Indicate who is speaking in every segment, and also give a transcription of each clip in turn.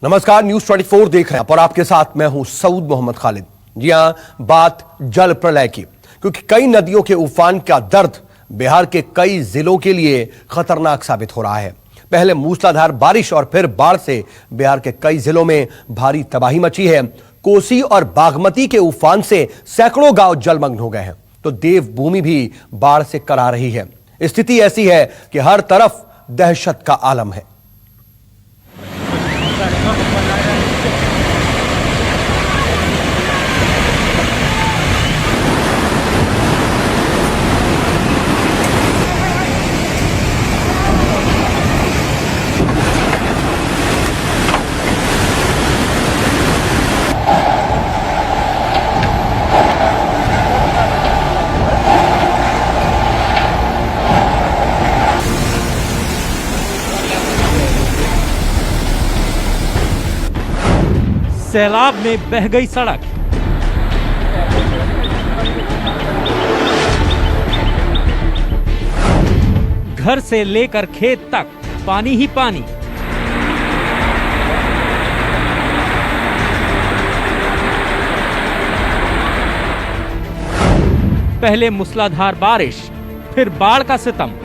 Speaker 1: नमस्कार, न्यूज 24 देख रहे हैं और आपके साथ मैं हूं सऊद मोहम्मद खालिद। जी हां, बात जल प्रलय की, क्योंकि कई नदियों के उफान का दर्द बिहार के कई जिलों के लिए खतरनाक साबित हो रहा है। पहले मूसलाधार बारिश और फिर बाढ़ से बिहार के कई जिलों में भारी तबाही मची है। कोसी और बागमती के उफान से सैकड़ों गांव जलमग्न हो गए हैं, तो देवभूमि भी बाढ़ से करा रही है। स्थिति ऐसी है कि हर तरफ दहशत का आलम है।
Speaker 2: सैलाब में बह गई सड़क, घर से लेकर खेत तक पानी ही पानी। पहले मूसलाधार बारिश, फिर बाढ़ का सितम।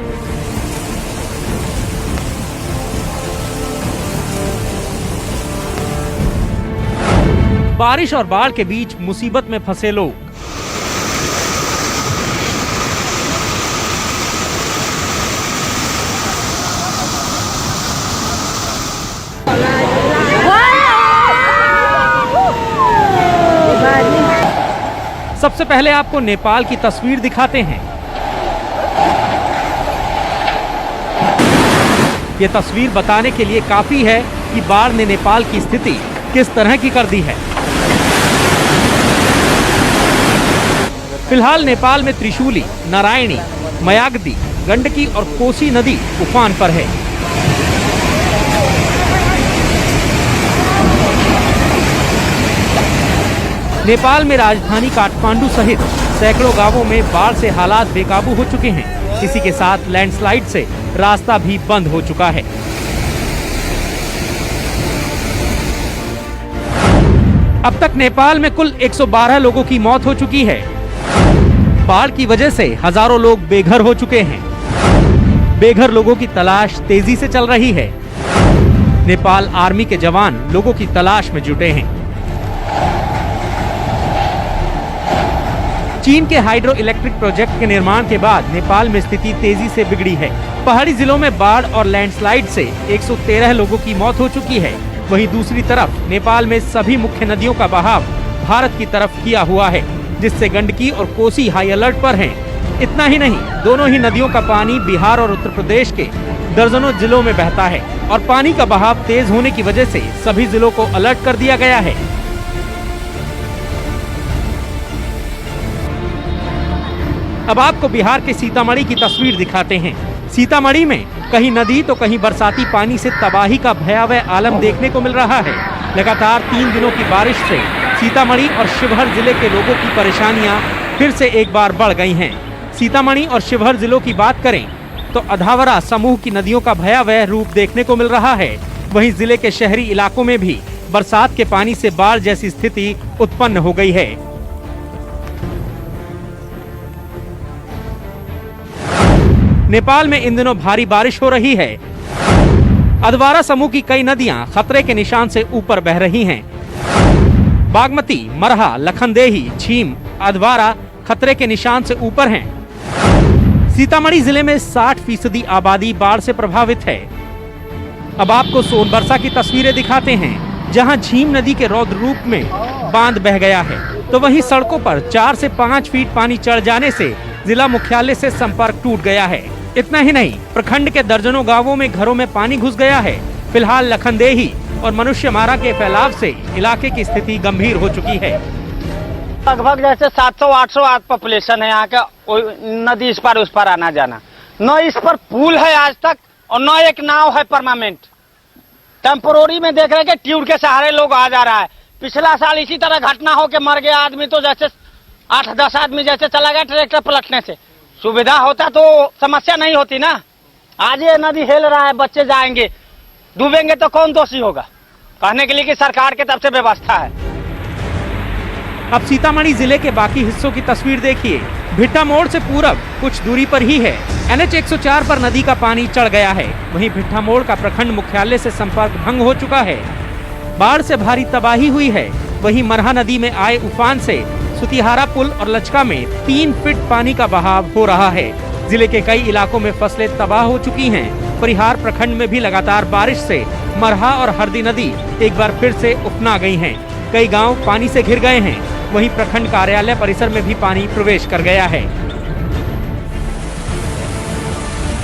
Speaker 2: बारिश और बाढ़ के बीच मुसीबत में फंसे लोग। सबसे पहले आपको नेपाल की तस्वीर दिखाते हैं। ये तस्वीर बताने के लिए काफी है कि बाढ़ ने नेपाल की स्थिति किस तरह की कर दी है। फिलहाल नेपाल में त्रिशूली, नारायणी, मयागदी, गंडकी और कोसी नदी उफान पर है। नेपाल में राजधानी काठमांडू सहित सैकड़ों गांवों में बाढ़ से हालात बेकाबू हो चुके हैं। इसी के साथ लैंडस्लाइड से रास्ता भी बंद हो चुका है। अब तक नेपाल में कुल 112 लोगों की मौत हो चुकी है। बाढ़ की वजह से हजारों लोग बेघर हो चुके हैं। बेघर लोगों की तलाश तेजी से चल रही है। नेपाल आर्मी के जवान लोगों की तलाश में जुटे हैं। चीन के हाइड्रो इलेक्ट्रिक प्रोजेक्ट के निर्माण के बाद नेपाल में स्थिति तेजी से बिगड़ी है। पहाड़ी जिलों में बाढ़ और लैंडस्लाइड से 113 लोगों की मौत हो चुकी है। वहीं दूसरी तरफ नेपाल में सभी मुख्य नदियों का बहाव भारत की तरफ किया हुआ है, जिससे गंडकी और कोसी हाई अलर्ट पर हैं। इतना ही नहीं, दोनों ही नदियों का पानी बिहार और उत्तर प्रदेश के दर्जनों जिलों में बहता है और पानी का बहाव तेज होने की वजह से सभी जिलों को अलर्ट कर दिया गया है। अब आपको बिहार के सीतामढ़ी की तस्वीर दिखाते हैं। सीतामढ़ी में कहीं नदी तो कहीं बरसाती पानी से तबाही का भयावह आलम देखने को मिल रहा है। लगातार 3 दिनों की बारिश से सीतामढ़ी और शिवहर जिले के लोगों की परेशानियां फिर से एक बार बढ़ गई हैं। सीतामढ़ी और शिवहर जिलों की बात करें तो अधावरा समूह की नदियों का भयावह रूप देखने को मिल रहा है। वहीं जिले के शहरी इलाकों में भी बरसात के पानी से बाढ़ जैसी स्थिति उत्पन्न हो गई है। नेपाल में इन दिनों भारी बारिश हो रही है। अधवारा समूह की कई नदियां खतरे के निशान से ऊपर बह रही हैं। बागमती, मरहा, लखनदेही, झीम, अधवारा खतरे के निशान से ऊपर हैं। सीतामढ़ी जिले में 60% आबादी बाढ़ से प्रभावित है। अब आपको सोनबरसा की तस्वीरें दिखाते हैं, जहां झीम नदी के रौद्र रूप में बांध बह गया है, तो वहीं सड़कों पर 4 से 5 फीट पानी चढ़ जाने से जिला मुख्यालय से संपर्क टूट गया है। इतना ही नहीं, प्रखंड के दर्जनों गांवों में घरों में पानी घुस गया है। फिलहाल लखनदेही और मनुष्यमारा के फैलाव से इलाके की स्थिति गंभीर हो चुकी है।
Speaker 3: लगभग जैसे 700-800 पॉपुलेशन है यहाँ का। नदी इस पार उस पार आना जाना, न इस पर पुल है आज तक और न एक नाव है परमानेंट। टेम्पोररी में देख रहे हैं कि ट्यूब के सहारे लोग आ जा रहा है। पिछला साल इसी तरह घटना हो के मर गया आदमी, तो जैसे 8-10 आदमी जैसे चला गया ट्रैक्टर पलटने से। सुविधा होता तो समस्या नहीं होती ना। आज ये नदी हिल रहा है, बच्चे जाएंगे, डूबेंगे तो कौन दोषी होगा? कहने के लिए कि सरकार की तरफ से व्यवस्था है।
Speaker 2: अब सीतामढ़ी जिले के बाकी हिस्सों की तस्वीर देखिए। भिट्टा मोड़ से पूरब कुछ दूरी पर ही है NH 104 पर नदी का पानी चढ़ गया है। वहीं भिट्टा मोड़ का प्रखंड मुख्यालय से संपर्क भंग हो चुका है। बाढ़ से भारी तबाही हुई है। वहीं मरहा नदी में आए उफान से सुतिहारा पुल और लचका में 3 फीट पानी का बहाव हो रहा है। जिले के कई इलाकों में फसलें तबाह हो चुकी हैं। परिहार प्रखंड में भी लगातार बारिश से मरहा और हरदी नदी एक बार फिर से उफना गई हैं। कई गांव पानी से घिर गए हैं। वहीं प्रखंड कार्यालय परिसर में भी पानी प्रवेश कर गया है।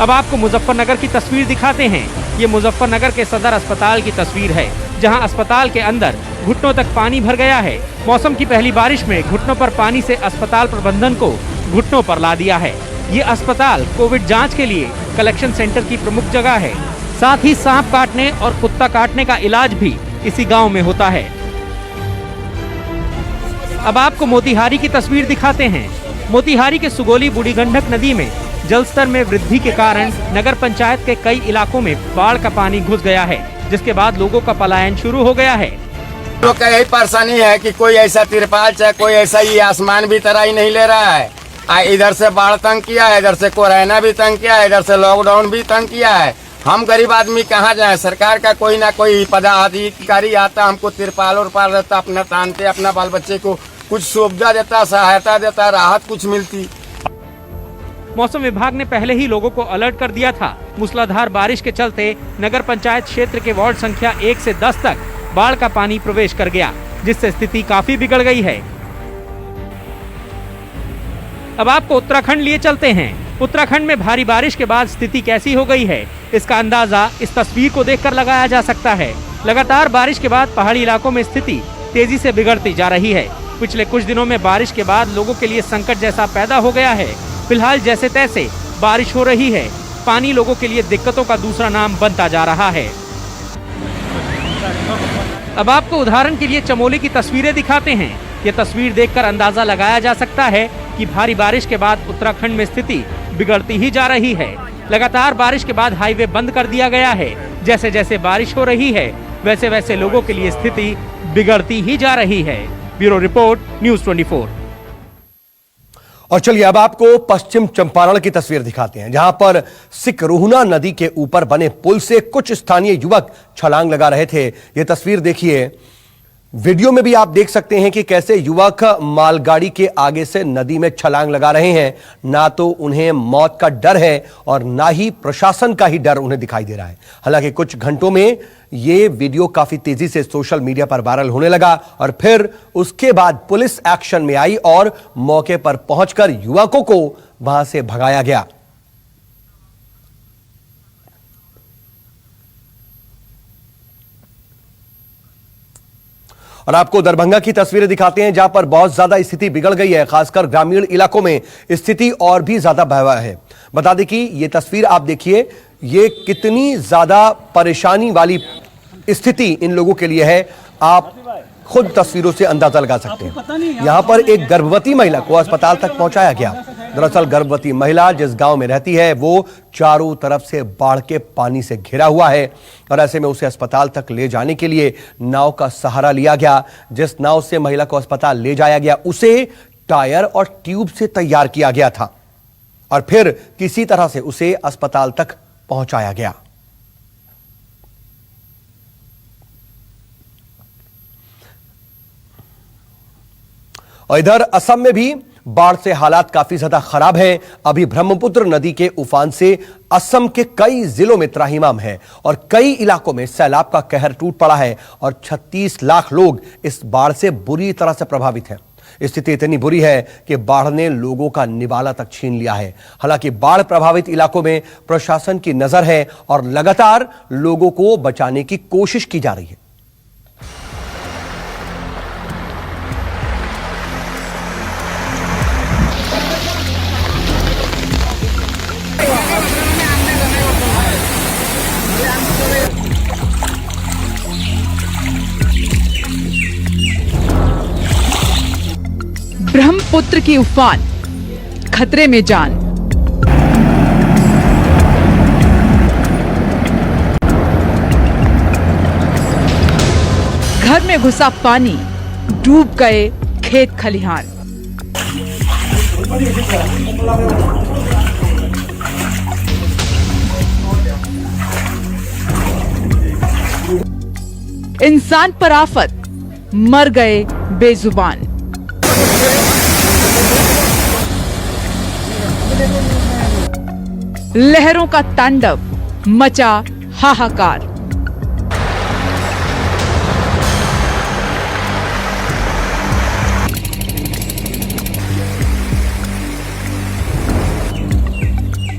Speaker 2: अब आपको मुजफ्फरनगर की तस्वीर दिखाते हैं। ये मुजफ्फरनगर के सदर अस्पताल की तस्वीर है, जहां अस्पताल के अंदर घुटनों तक पानी भर गया है। मौसम की पहली बारिश में घुटनों पर पानी से अस्पताल प्रबंधन को घुटनों पर ला दिया है। ये अस्पताल कोविड जांच के लिए कलेक्शन सेंटर की प्रमुख जगह है। साथ ही सांप काटने और कुत्ता काटने का इलाज भी इसी गांव में होता है। अब आपको मोतिहारी की तस्वीर दिखाते हैं। मोतिहारी के सुगोली बूढ़ी गंडक नदी में जलस्तर में वृद्धि के कारण नगर पंचायत के कई इलाकों में बाढ़ का पानी घुस गया है, जिसके बाद लोगों का पलायन शुरू हो गया है।
Speaker 4: लोग का यही परेशानी है कि कोई ऐसा तिरपाल चाहे कोई ऐसा ये आसमान भी तरह ही नहीं ले रहा है। इधर से बाढ़ तंग किया है, इधर से कोरोना भी तंग किया है, इधर से लॉकडाउन भी तंग किया है। हम गरीब आदमी कहाँ जाए? सरकार का कोई ना कोई पदाधिकारी आता, हमको तिरपाल उरपाल रहता, अपना तानते, अपना बाल बच्चे को कुछ सुविधा देता, सहायता देता, राहत कुछ मिलती।
Speaker 2: मौसम विभाग ने पहले ही लोगों को अलर्ट कर दिया था। मूसलाधार बारिश के चलते नगर पंचायत क्षेत्र के वार्ड संख्या 1 से 10 तक बाढ़ का पानी प्रवेश कर गया, जिससे स्थिति काफी बिगड़ गई है। अब आपको उत्तराखंड लिए चलते हैं। उत्तराखंड में भारी बारिश के बाद स्थिति कैसी हो गई है, इसका अंदाजा इस तस्वीर को देखकर लगाया जा सकता है। लगातार बारिश के बाद पहाड़ी इलाकों में स्थिति तेजी से बिगड़ती जा रही है। पिछले कुछ दिनों में बारिश के बाद लोगों के लिए संकट जैसा पैदा हो गया है। फिलहाल जैसे तैसे बारिश हो रही है, पानी लोगों के लिए दिक्कतों का दूसरा नाम बनता जा रहा है। अब आपको उदाहरण के लिए चमोली की तस्वीरें दिखाते हैं। ये तस्वीर देखकर अंदाजा लगाया जा सकता है कि भारी बारिश के बाद उत्तराखंड में स्थिति बिगड़ती ही जा रही है। लगातार बारिश के बाद हाईवे बंद कर दिया गया है। जैसे जैसे बारिश हो रही है, वैसे वैसे लोगों के लिए स्थिति बिगड़ती ही जा रही है। Bureau report, news 24।
Speaker 1: और चलिए अब आपको पश्चिम चंपारण की तस्वीर दिखाते हैं, जहां पर सिकरोहना नदी के ऊपर बने पुल से कुछ स्थानीय युवक छलांग लगा रहे थे। यह तस्वीर देखिए। वीडियो में भी आप देख सकते हैं कि कैसे युवक मालगाड़ी के आगे से नदी में छलांग लगा रहे हैं। ना तो उन्हें मौत का डर है और ना ही प्रशासन का ही डर उन्हें दिखाई दे रहा है। हालांकि कुछ घंटों में यह वीडियो काफी तेजी से सोशल मीडिया पर वायरल होने लगा और फिर उसके बाद पुलिस एक्शन में आई और मौके पर पहुंचकर युवकों को वहां से भगाया गया। और आपको दरभंगा की तस्वीरें दिखाते हैं, जहां पर बहुत ज्यादा स्थिति बिगड़ गई है। खासकर ग्रामीण इलाकों में स्थिति और भी ज्यादा भयावह है। बता दें कि यह तस्वीर आप देखिए, ये कितनी ज्यादा परेशानी वाली स्थिति इन लोगों के लिए है, आप खुद तस्वीरों से अंदाजा लगा सकते हैं। यहां पर एक गर्भवती महिला को अस्पताल तक पहुंचाया गया। दरअसल गर्भवती महिला जिस गांव में रहती है वो चारों तरफ से बाढ़ के पानी से घिरा हुआ है और ऐसे में उसे अस्पताल तक ले जाने के लिए नाव का सहारा लिया गया। जिस नाव से महिला को अस्पताल ले जाया गया उसे टायर और ट्यूब से तैयार किया गया था और फिर किसी तरह से उसे अस्पताल तक पहुंचाया गया। और इधर असम में भी बाढ़ से हालात काफी ज्यादा खराब है। अभी ब्रह्मपुत्र नदी के उफान से असम के कई जिलों में त्राहिमाम है और कई इलाकों में सैलाब का कहर टूट पड़ा है और 36 लाख लोग इस बाढ़ से बुरी तरह से प्रभावित हैं। स्थिति इतनी बुरी है कि बाढ़ ने लोगों का निवाला तक छीन लिया है। हालांकि बाढ़ प्रभावित इलाकों में प्रशासन की नजर है और लगातार लोगों को बचाने की कोशिश की जा रही है।
Speaker 5: ब्रह्मपुत्र की उफान, खतरे में जान। घर में घुसा पानी, डूब गए खेत खलिहान। इंसान पर आफत, मर गए बेजुबान। लहरों का तांडव, मचा हाहाकार।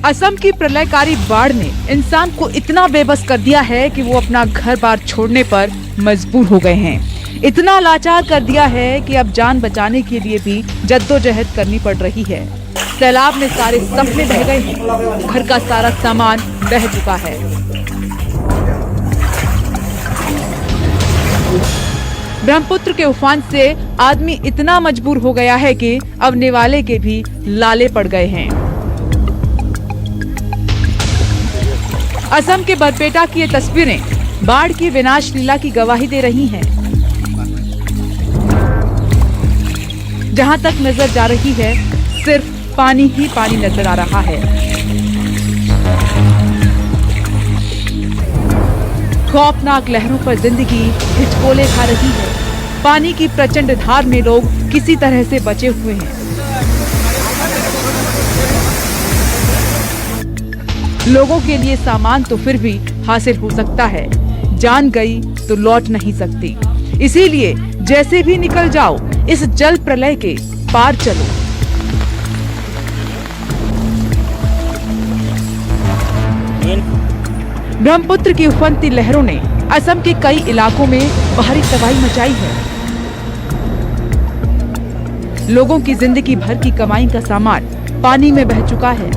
Speaker 5: असम की प्रलयकारी बाढ़ ने इंसान को इतना बेबस कर दिया है कि वो अपना घर बार छोड़ने पर मजबूर हो गए हैं। इतना लाचार कर दिया है कि अब जान बचाने के लिए भी जद्दोजहद करनी पड़ रही है। सैलाब में सारे सपने बह गए हैं, घर का सारा सामान बह चुका है। ब्रह्मपुत्र के उफान से आदमी इतना मजबूर हो गया है कि अब निवाले के भी लाले पड़ गए हैं। असम के बरपेटा की ये तस्वीरें बाढ़ की विनाश लीला की गवाही दे रही हैं। जहां तक नजर जा रही है, सिर्फ पानी ही पानी नजर आ रहा है। खौफनाक लहरों पर जिंदगी हिचकोले खा रही है। पानी की प्रचंड धार में लोग किसी तरह से बचे हुए हैं। लोगों के लिए सामान तो फिर भी हासिल हो सकता है, जान गई तो लौट नहीं सकती। इसीलिए जैसे भी निकल जाओ, इस जल प्रलय के पार चलो। ब्रह्मपुत्र की उफनती लहरों ने असम के कई इलाकों में भारी तबाही मचाई है। लोगों की जिंदगी भर की कमाई का सामान पानी में बह चुका है।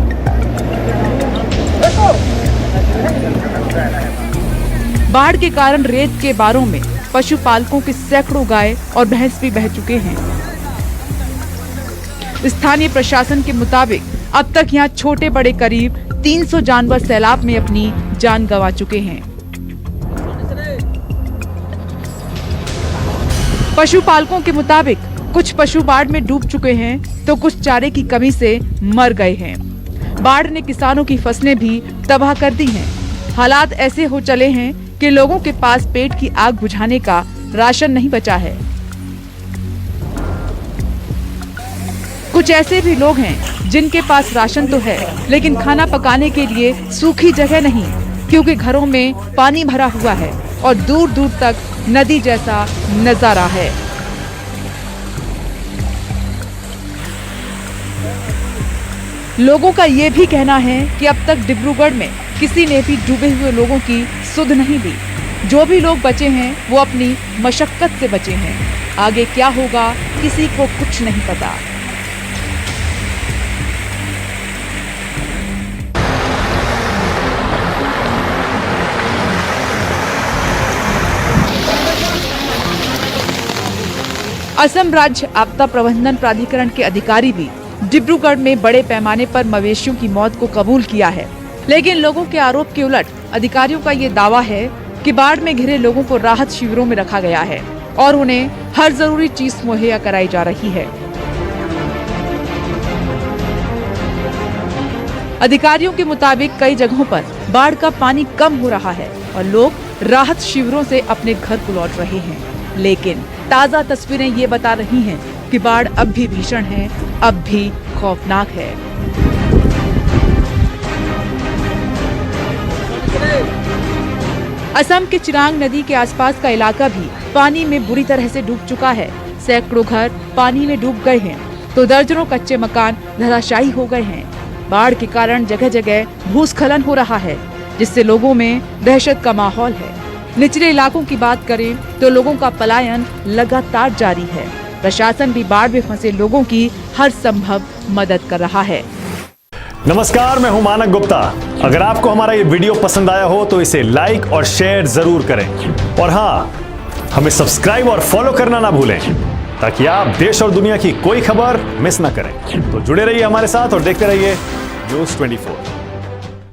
Speaker 5: बाढ़ के कारण रेत के बारों में पशुपालकों के सैकड़ों गाय और भैंस भी बह चुके हैं। स्थानीय प्रशासन के मुताबिक अब तक यहाँ छोटे बड़े करीब 300 जानवर सैलाब में अपनी जान गंवा चुके हैं। पशुपालकों के मुताबिक कुछ पशु बाढ़ में डूब चुके हैं तो कुछ चारे की कमी से मर गए हैं। बाढ़ ने किसानों की फसलें भी तबाह कर दी हैं। हालात ऐसे हो चले हैं कि लोगों के पास पेट की आग बुझाने का राशन नहीं बचा है। कुछ ऐसे भी लोग हैं जिनके पास राशन तो है, लेकिन खाना पकाने के लिए सूखी जगह नहीं, क्योंकि घरों में पानी भरा हुआ है और दूर दूर तक नदी जैसा नजारा है। लोगों का ये भी कहना है कि अब तक डिब्रूगढ़ में किसी ने भी डूबे हुए लोगों की सुध नहीं ली। जो भी लोग बचे हैं वो अपनी मशक्कत से बचे हैं। आगे क्या होगा किसी को कुछ नहीं पता। असम राज्य आपदा प्रबंधन प्राधिकरण के अधिकारी भी डिब्रूगढ़ में बड़े पैमाने पर मवेशियों की मौत को कबूल किया है, लेकिन लोगों के आरोप के उलट अधिकारियों का ये दावा है कि बाढ़ में घिरे लोगों को राहत शिविरों में रखा गया है और उन्हें हर जरूरी चीज मुहैया कराई जा रही है। अधिकारियों के मुताबिक कई जगहों पर बाढ़ का पानी कम हो रहा है और लोग राहत शिविरों से अपने घर को लौट रहे हैं, लेकिन ताजा तस्वीरें ये बता रही हैं कि बाढ़ अब भी भीषण है, अब भी खौफनाक है। असम के चिरांग नदी के आसपास का इलाका भी पानी में बुरी तरह से डूब चुका है। सैकड़ों घर पानी में डूब गए हैं तो दर्जनों कच्चे मकान धराशायी हो गए हैं। बाढ़ के कारण जगह जगह भूस्खलन हो रहा है, जिससे लोगों में दहशत का माहौल है। निचले इलाकों की बात करें तो लोगों का पलायन लगातार जारी है। प्रशासन भी बाढ़ में फंसे लोगों की हर संभव मदद कर रहा है।
Speaker 6: नमस्कार, मैं हूं मानक गुप्ता। अगर आपको हमारा ये वीडियो पसंद आया हो तो इसे लाइक और शेयर जरूर करें, और हाँ, हमें सब्सक्राइब और फॉलो करना ना भूलें ताकि आप देश और दुनिया की कोई खबर मिस ना करें। तो जुड़े रहिए हमारे साथ और देखते रहिए न्यूज़ 24।